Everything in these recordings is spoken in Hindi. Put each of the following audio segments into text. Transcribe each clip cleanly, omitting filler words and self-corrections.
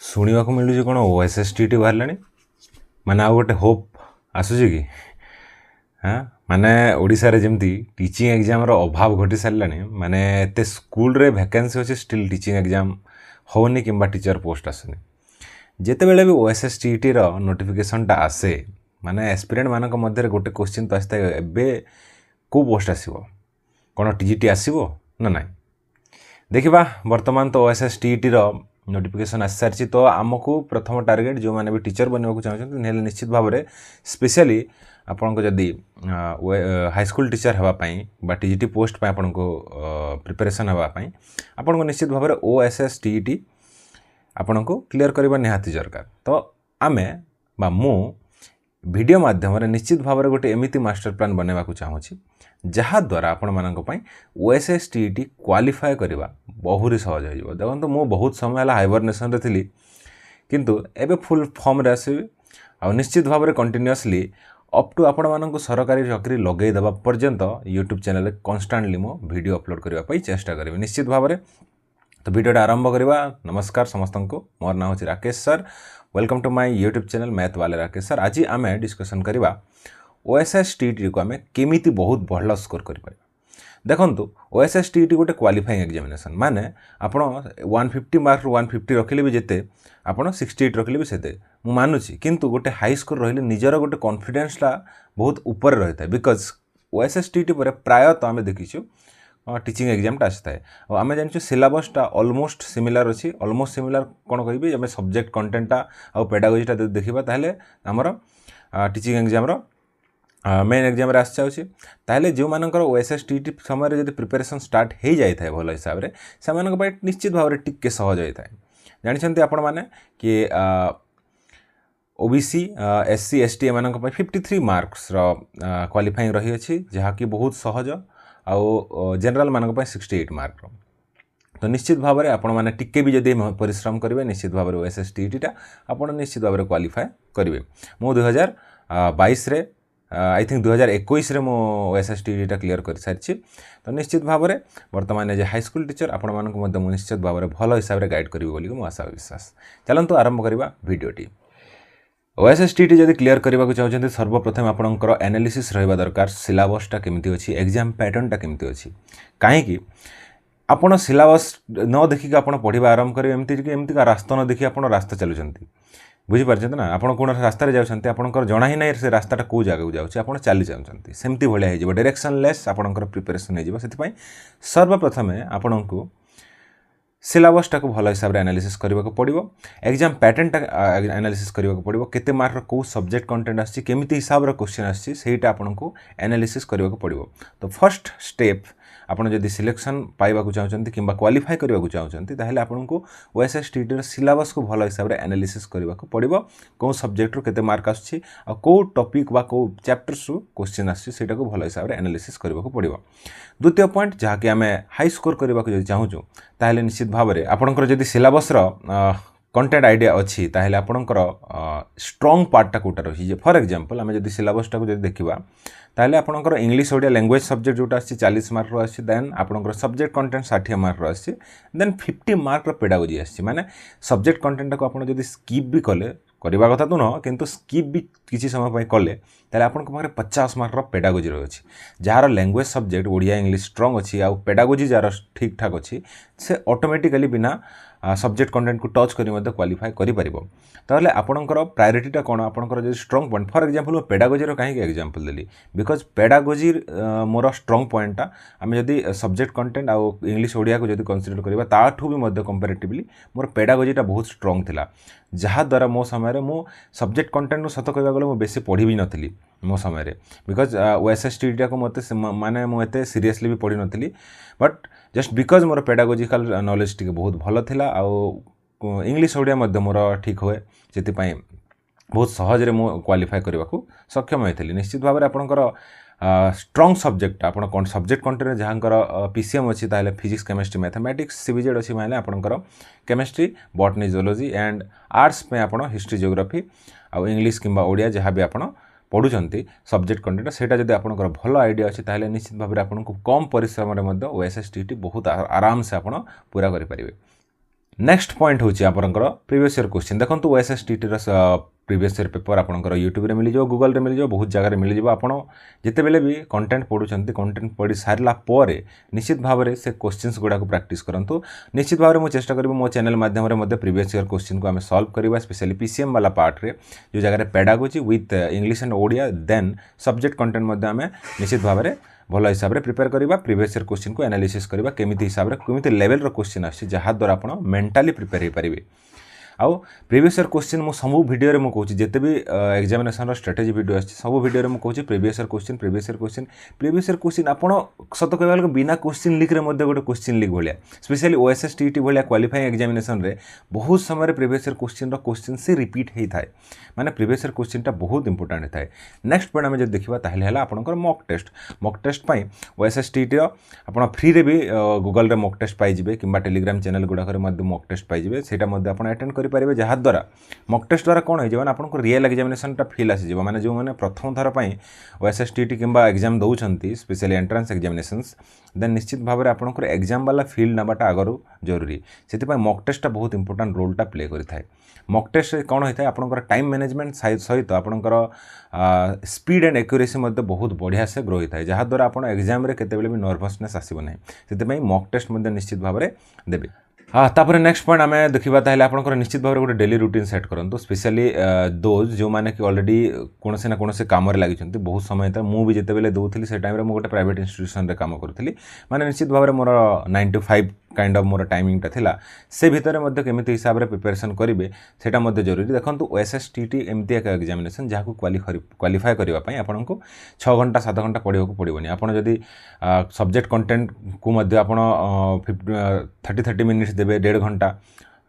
शुणा मिलूँ कौन OSSTT बाहर माने आउ गोटे होप आसूसी कि हाँ माने ओडिशा रे जमती टीचिंग एग्जाम रो अभाव घटी सारानी माने एते स्कूल रे वैकेंसी अच्छे स्टिल टीचिंग एग्जाम होनी कि टीचर पोस्ट आसुनी जिते बेले भी OSSTT रो नोटिफिकेशनटा आसे माने एस्पिरेंट मानक मध्य गोटे क्वेश्चन तो आसता है एबे को पोस्ट आसीबो कौन TGT आसीबो ना ना देखिबा वर्तमान तो OSSTT रो नोटिफिकेशन आसी सारी तो आमको प्रथम टार्गेट जो मैंने भी टीचर बनवाक चाहते निश्चित भाव में स्पेशली आपण को जदि हाईस्कूल टीचर होगापाई बा TGT पोस्ट पे आपण को प्रिपरेशन होगापाई आपण को निश्चित भाव में OSSTT आपण को क्लियर करबा निहाती दरकार। तो आमे बा मु वीडियो माध्यम निश्चित भाव में गोटे एमिति मास्टर प्लान बनवाक चाहूँगी जहाँ द्वारा आपण मानक OSSTT क्वालिफाए करवा बहुरी सहज हो। देखो मु बहुत समय है हाइबरनेशन थी किंतु एबे फुल फॉर्म रे आसबी आ निश्चित भाव में कंटिन्यूअसली अप टू आपण मानक सरकारी चाकरी लगे देवा पर्यंत यूट्यूब चैनल कन्स्टांटली मो वीडियो अपलोड करने चेष्टा करी निश्चित भाव में। तो वीडियोटा आरंभ करवा। नमस्कार समस्त को मोर नाम हूँ Rakesh sir. Welcome to my YouTube channel math वाले राकेश सर। आज आम डिस्कसन करवा OSSTT को आम केमिति बहुत भल स्कोर कर देखु OSSTT गोटे क्वालिफाइंग एग्जामिनेशन माने आपण 150 मार्क 150 रखिले भी जिते आपण 68 रखिले भी सेते मु मानुची किंतु गोटे हाई स्कोर रहिले निजर गोटे कॉन्फिडेंसटा बहुत ऊपर रहता है बिकज OSSTT पर प्रायतः आम देखीचु टीचिंग एग्जामटा आसता है और आम जानूँ सिलेबसटा ऑलमोस्ट सिमिलर अच्छी ऑलमोस्ट सिमिलर कौन कहि आम सब्जेक्ट कंटेंटा आ पेडागोजीटा देखा ताहले आमर टीचिंग एग्जाम मेन एग्जाम आसी ताहले जो मानकर OSSTT समय जब प्रिपरेशन स्टार्ट हो जाए भल हिसाब से से निश्चित भाव में टिके सहज होता है। जानते आपण मैंने कि OBC SC ST एम 53 मार्क्स क्वालिफाइंग रही अच्छी जहाँकि बहुत सहज आउ जनरल मानक 68 मार्क तो निश्चित भाव में आपण मैंने टिके भी जदि परिश्रम करेंगे निश्चित भाव में OSSTT आपण निश्चित भाव में क्वालिफाए करेंगे। मु 2022 रे आई थिंक 2021 रे मो OSSTT क्लियर कर सारी तो निश्चित भाव में वर्तमान एज हाईस्कूल टीचर आपण मानक निश्चित भाव में भल हिसाब से गाइड करी बोली मो आशा विश्वास। चलतु आरंभ करवा वीडियोटी। OSSTT जदि क्लियर करने चाहते सर्वप्रथम आपंकर एनालिसिस रहा दरकार सिलेबसटा केमती अच्छी एग्जाम पैटर्नटा केमती अच्छी कहीं आपण सिलेबस न देखिक आप पढ़ा आरंभ करेंगे एमती का रास्ता न देखिए आप रास्ता चलुँच बुझीपार ना आपड़ कौन रास्तार जाऊँच आपंकर जना ही ना से रास्ताटा कौ जगह जाऊँच आप चली जाऊँच सेमती भाया हो डायरेक्शनलेस आपंकर प्रिपरेशन हो सर्वप्रथम आपण को सिलेबसटा को भल हिसाब से एनालिसिस करने को पड़ो एग्जाम पैटर्नटा एनालिसिस करने को पड़ो केते मार्क कौ सब्जेक्ट कंटेंट आसी केमिति हिसाब रे क्वेश्चन आसी सेटा आपन को एनालिसिस करने को पड़ो। तो फर्स्ट स्टेप आपन जदि सिलेक्शन पाइबा चाहते कि क्वालिफाई करने चाहते ताहले आपन को OSSTT सिलेबस को भल हिसाब से एनालिसिस करने को पड़ो कौ सब्जेक्ट रू केते मार्क आसी आ कौ टॉपिक बा कौ चैप्टर्स रू क्वेश्चन आसी सेटा को भल हिसाब से एनालिसिस करने को पड़ो। द्वितीय पॉइंट जहाँकि आम हाई स्कोर करने चाहूँ ताहले निश्चित भाव में आपंकर जदि सिलेबस कंटेंट आइडिया अच्छी ताहले आपंकर स्ट्रॉन्ग पार्टा कोटा रही फॉर एग्जांपल आम जदि सिलेबसटा को जदि देखा ताहले आपंकर इंग्लिश ओडिया लैंग्वेज सब्जेक्ट जोटा आसी 40 मार्क आसी देन आपंकर सब्जेक्ट कंटेंट 60 मार्क आसी देन 50 मार्क पेडागोजी आसी माने सब्जेक्ट कंटेंट को आप जदि स्किप भी कले करवा कथा तो न किंतु स्किप भी किसी समय कले ताहले आपन पाखे 50 मार्क पेडागोजी रही अच्छी jar language subject Odia English strong अच्छी आ पेडागोजी जार ठीक ठाक अच्छी से ऑटोमेटिकली बिना सब्जेक्ट कंटेंट को टच करी क्वालिफाई करें ताहले आपणकर प्रायोरिटीटा कौन आपणकर जो स्ट्रॉन्ग पॉइंट फॉर एग्जांपल मैं पेडागोजी कहीं एग्जांपल देली बिकज पेडागोजी मोर स्ट्रॉन्ग पॉइंटा आम जदि सब्जेक्ट कंटेंट आउ इंग्लिश ओडिया को जदि कंसीडर करवा ताठू भी कंपेरेटिवली मोर पेडागोजीटा बहुत स्ट्रॉन्ग थिला जहाँद्वारा मो समय मु सब्जेक्ट कंटेंट सत कह गले बेसी पढ़ी भी नी मो समय बिकज OSSTT को मत माने मुझे सीरीयसली भी पढ़ी नी but just because more pedagogical knowledge टी बहुत भल थिला आउ इंग्लिश ओडिया मोर ठीक हुए से बहुत सहज रे मु क्वालिफाई करने को सक्षम होती निश्चित भाव में आपंकर स्ट्रॉन्ग सब्जेक्ट आप सब्जेक्ट कंटेंट जहाँ PCM अच्छी ताहले फिजिक्स केमिस्ट्री मैथमेटिक्स CBZ अच्छी माने आपंकर chemistry botany zoology and arts पे आप हिस्ट्री जियोग्राफी आउ इंग्लिश किंबा ओडिया जहाँ भी आप पढ़ुंट सब्जेक्ट कंटेंट सेटा जब आपंकर भल आइडिया अच्छी ताहले निश्चित भाव में आपको कम परिश्रम OSSTT बहुत आराम से आप पूरा करेंगे। नेक्स्ट पॉइंट होची आपनकर प्रीवियस ईयर क्वेश्चन देखंतु ओएसएसटीटी रो प्रीवियस ईयर पेपर आपनकर यूट्यूब रे मिली जो गूगल रे मिली जो बहुत जगह रे मिली जो आपण जेते बेले भी कंटेंट पढुचंती कंटेंट पढी सारला परे निश्चित भाव रे से क्वेश्चंस गुडा को प्रैक्टिस करंतु निश्चित भाव रे मो चेष्टा करबो मो चैनल माध्यम रे मध्ये प्रीवियस ईयर क्वेश्चन को हमें सॉल्व करबा स्पेशली पीसीएम वाला पार्ट रे जो जगह रे pedagogy with English and Odia then subject content मध्ये हमें निश्चित भाव रे भल हिसाब से प्रिपेयर करवा प्रीवियस ईयर क्वेश्चन को एनालिसिस करवा केमिति हिसाब से केमिति लेवल रो क्वेश्चन आछि जहा द्वारा आपण मेंटली प्रिपेयर हो पारिबे आउ प्रीवियस ईयर क्वेश्चन मु सब वीडियो रे मु कहूची जेते भी एग्जामिनेशन रो स्ट्रेटजी वीडियो आछि सब वीडियो रे मु कहूची प्रीवियस ईयर क्वेश्चन आपण सत कहबाल बिना क्वेश्चन लिख रे मध्ये गोटे क्वेश्चन लिख भलिया स्पेशली ओएसएसटीटी भलिया क्वालिफाइंग एग्जामिनेशन रे बहुत समय प्रीवियस ईयर क्वेश्चन रो क्वेश्चन से रिपीट हेई थाए माने प्रीवियस ईयर क्वेश्चन टा बहुत इंपोर्टेंट थाए नेक्स्ट पॉइंट हम जे देखिबा ताहले हला आपनकर मॉक टेस्ट पई ओएसएसटीटी रो आपण फ्री रे भी गूगल रे मॉक टेस्ट पाई जिवे किबा टेलीग्राम चैनल गुडा करे मध्ये मॉक टेस्ट पाई जिवे सेटा मध्ये आपण अटेंड करि पारिबे जहा द्वारा मॉक टेस्ट द्वारा कोन होई जवन आपनको रियल एग्जामिनेशन टा फील आसी जिवो माने जो माने प्रथम थर पई ओएसएसटीटी किबा एग्जाम दउछंती स्पेशली एंट्रेंस एग्जामिनेशंस देन निश्चित भाव में आपनकर एग्जाम वाला फील नबाटा आगरु जरूरी से मॉक टेस्ट बहुत इंपोर्टेंट रोलटा प्ले करिथाय मॉक टेस्ट कौन होता है आपनकर टाइम मैनेजमेंट सहित आपनकर स्पीड एंड एक्यूरेसी मध्ये बहुत बढ़िया से ग्रो होता है जहाँ द्वारा आप एग्जाम रे केतेबेले भी नर्वसनेस आसीबो नै से मॉक टेस्ट मध्ये निश्चित भाव में देबे तापर नेक्स्ट पॉइंट आम देखा ताहले आपनकर निश्चित भाव में गोटे डेली रूटीन सेट करंतु स्पेशली दोज जो माने कि ऑलरेडी कोनसे ना कोनसे काम रे लागिचंती बहुत समय तक मु भी जेते बेले दउथली से टाइम रे मु गोटे प्राइवेट इंस्टीट्यूशन रे काम करथली माने निश्चित भाव में मोर 9 to 5 kind of more timing टा थिला से भितर मध्ये केमिति हिसाब रे प्रिपरेशन करिवे सेटा मध्ये जरूरी देखंतु ओएसएसटीटी एमती एक एग्जामिनेशन जाको क्वालिफाई करबा पई आपनको 6 घंटा 7 घंटा पढिबा को पड़िबोनी आपण जदी सब्जेक्ट कंटेंट को मध्ये आपण 30 मिनिट्स देबे 1.5 घंटा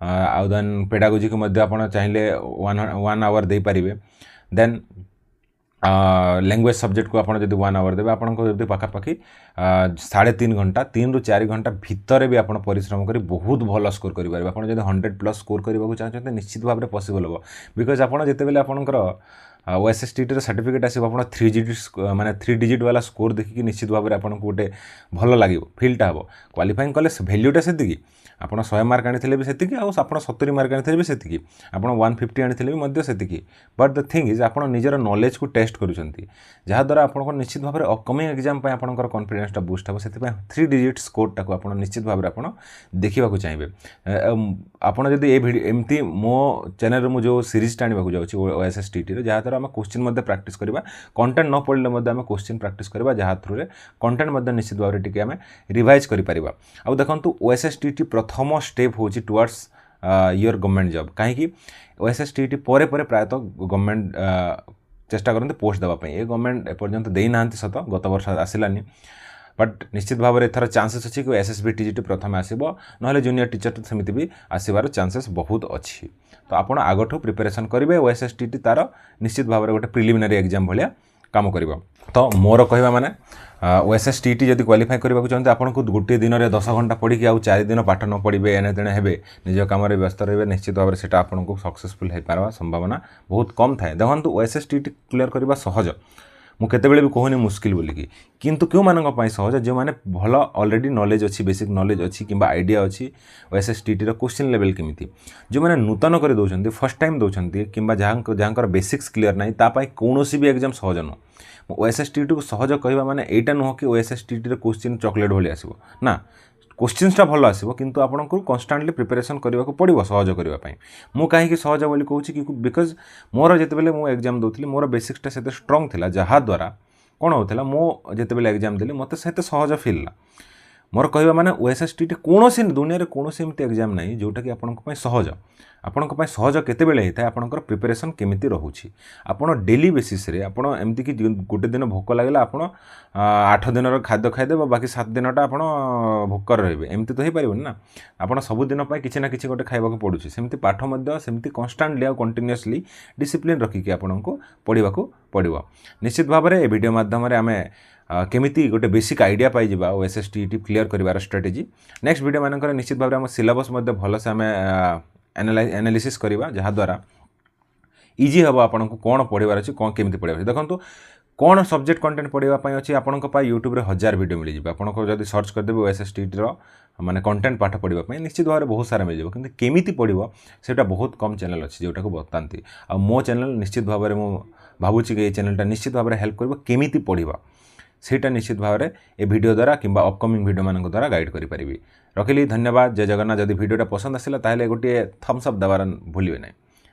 आउ देन पेडागोजी को मध्ये आपण चाहिले 1 आवर दे पारिबे देन लैंग्वेज सब्जेक्ट को आपड़ जब 1 आवर देवे आपको पाखापाखि 3.5 घंटा 3 ରୁ 4 घंटा भितर भी आप परिश्रम कर बहुत भल स्कोर करेंगे आप 100+ स्कोर करने चाहते निश्चित भाव में पॉसिबल हम बिकज आपड़ जितेबाला आपंकर ओएसएसटीटी सर्टिफिकेट आसो आप 3 डिजिट वाला स्कोर देखिए निश्चित भाव में आपको गोटे भल लगे फिल्टा हम क्वालिफाइंग कले भैल्यूटा से आप 100 मार्क आनी भी से आप 70 मार्क आनी भी से आप 150 आनी भी से बट द थिंग इज आप निजर नॉलेज को टेस्ट करुँच जहाद्वारा आपको निश्चित भाव में अपकमिंग एग्जाम आपंकर कॉन्फिडेंस बूस्ट हम से 3 डिजिट स्कोरटा को आप निश्चित भाव में आप देखा चाहिए आपड़ जब ये एमती मो चैनल में जो सीरीजटा आने जाऊँगी ओएसएसटीटी जहाँद्वारा आम क्वेश्चन प्रैक्टिस करवा कंटेंट न पढ़ले आम क्वेश्चन प्रैक्टिस करवा जहाँ थ्रू कंटेंट निश्चित भाव में टिके आम रिवाइज करें आउ देखो ओएसएसटीटी प्रथम स्टेप हूँ टुवर्ड्स योर गवर्नमेंट जॉब कहीं ओएसएसटीटी पर प्रायतः गवर्नमेंट चेष्टा करते पोस्ट देवाई ये गवर्नमेंट एपर्यंत देना सत गत वर्ष आसलानी बट निश्चित भाव में एथर चांसेस अच्छी कि एसएसबी टीजीटी प्रथम आसो ना जूनियर टीचर सेमती भी आसबार चांसेस बहुत अच्छी तो आप आगठू प्रिपेरेसन करेंगे ओएसएसटीटी तार निश्चित भाव में गोटे प्रिलिमिनारी एग्जाम भाया काम कर तो मोर कहवा माने ओएसएसटीटी जब क्वालिफाई करने चाहते आपको गोटे दिन में 10 घंटा पढ़ी आउ 4 दिन पाठ न पढ़े एने तेने हे निज कम व्यस्त रहे निश्चित भाव में से आपको सक्सेसफुल हो पार संभावना बहुत कम थाए देखो ओएसएसटीटी क्लियर करने सहज मुझे भी कहूनी मुस्किल बोलिकी किंतु क्यों मानक सहज जो मैंने भल ऑलरेडी नॉलेज अच्छी बेसिक नॉलेज अच्छी कि आइडिया अच्छी ओएसएसटीटी क्वेश्चन लेवल केमिति जो मैंने नूतन कर दौरान फर्स्ट टाइम दौरान कि जहाँ बेसिक्स क्लियर ना तापाई कौन भी एग्जाम सहज नुह ओएसएसटीटी को सहज कहवा माने एटा नुह कि ओएसएसटीटी क्वेश्चन चॉकलेट भाई आसो ना क्वेश्चनटा भल आसो किंतु आपको कन्स्टांटली प्रिपेरेसन करने को पड़ो सहज करने मु कहीं सहज बोली कहूँ कि बिकज मोर जितेबाला मु एग्जाम दूसरी मोर बेसिक्सटा से स्ट्रंग थी जहाँद्वारा कौन होता मो जितेबाला एग्जाम देली मत से सहज फिल मोर कहवा माने ओएसएसटीटी कौन दुनिया में कौन एमती एग्जाम ना जोटा कि आपंप सहज आपंप सहज केतेबेले होता है आपंकर प्रिपेरेसन केमिति रहुछि आपण डेली बेसिस रे आपण एमती कि गोटे दिन भोक लगे आप 8 दिन खाद्य खाईदे बाकी 7 दिनटा आप भोकर रहिबे एमती तो हो पारिबनि ना आपण सब दिन किसी ना किसी गोटे खाइबा को पड़ुछि सेमती पाठ मध्य सेमती कन्स्टांटली आ कंटिन्यूअसली डिसिप्लिन रखिकी आपनको पढ़िबा को पड़िबो निश्चित भाव में ए वीडियो माध्यम रे आमे केमिति गोटे बेसिक आइडिया पाई जिबा ओएसएसटीटी क्लियर करिवार स्ट्रेटेजी नेक्स्ट वीडियो मानकर निश्चित भाव में आम सिलेबस मध्य भल से आम एनालिसिस करवा जहाँद्वारा इजी हम आपको कौन पढ़ार अच्छे कौन केमिति पढ़ार देखो कौन सब्जेक्ट कंटेंट पढ़ाई अच्छी आपंक यूट्यूब रे 1000 वीडियो मिल जाए आपको जब सर्च करदेवे OSSTT माने कंटेंट पाठ पढ़ाई निश्चित भाव में बहुत सारा मिल जाए कि केमिति पढ़ो सेटा बहुत कम चैनल अच्छी जोटा को बताती आ मो चैनल निश्चित भाव में मुझे भावुची कि चैनलटा निश्चित भाव में हेल्प कर केमिति पढ़ा सेटा निश्चित भाव में ए वीडियो द्वारा किंबा अपकमिंग वीडियो मान द्वारा गाइड करी रखिली। धन्यवाद। जय जगन्नाथ। जदि वीडियोटा पसंद आसला ताहले गोटे थम्स अप देवार भूलिए ना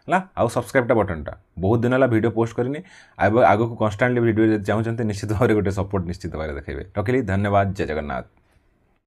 है आउ सब्सक्राइब बटनटा बहुत दिन है वीडियो पोस्ट करनी आगो को कन्स्टांटली वीडियो चाहते निश्चित भाव में गोटे सपोर्ट निश्चित भाव में देखिए। रखिली। धन्यवाद। जय जगन्नाथ।